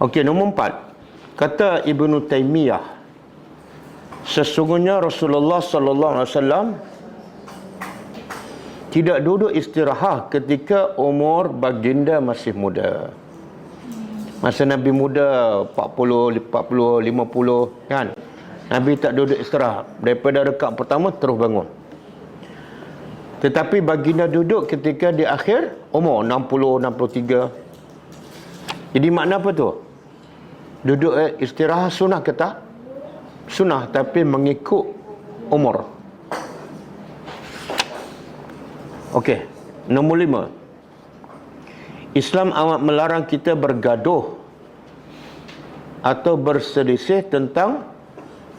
Okey, nombor 4. Kata Ibnu Taimiyah, sesungguhnya Rasulullah sallallahu alaihi wasallam tidak duduk istirahat ketika umur baginda masih muda. Masa Nabi muda 40, 50 kan, Nabi tak duduk istirahat. Daripada rakaat pertama terus bangun. Tetapi baginda duduk ketika di akhir umur 60, 63. Jadi makna apa tu? Duduk istirahat sunnah ke tak? Sunnah, tapi mengikut umur. Okey, nombor 5. Islam amat melarang kita bergaduh atau berselisih tentang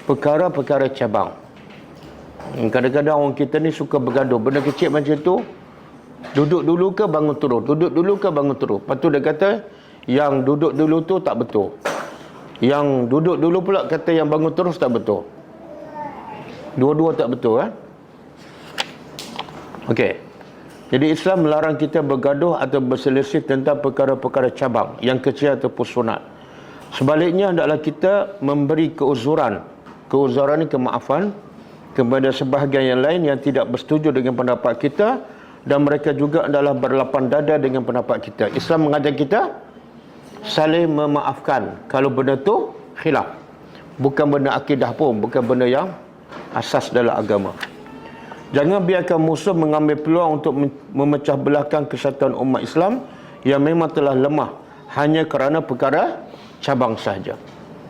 perkara-perkara cabang. Kadang-kadang orang kita ni suka bergaduh. Benda kecil macam tu, duduk dulu ke bangun terus, duduk dulu ke bangun terus. Lepas tu dia kata, yang duduk dulu tu tak betul. Yang duduk dulu pula kata yang bangun terus tak betul. Dua-dua tak betul kan? Okey. Jadi Islam melarang kita bergaduh atau berselisih tentang perkara-perkara cabang, yang kecil ataupun sunat. Sebaliknya adalah kita memberi keuzuran. Keuzuran ni kemaafan kepada sebahagian yang lain yang tidak bersetuju dengan pendapat kita, dan mereka juga adalah berlapang dada dengan pendapat kita. Islam mengajar kita saling memaafkan kalau benda tu khilaf. Bukan benda akidah pun, bukan benda yang asas dalam agama. Jangan biarkan musuh mengambil peluang untuk memecah belahkan kesatuan umat Islam yang memang telah lemah hanya kerana perkara cabang sahaja.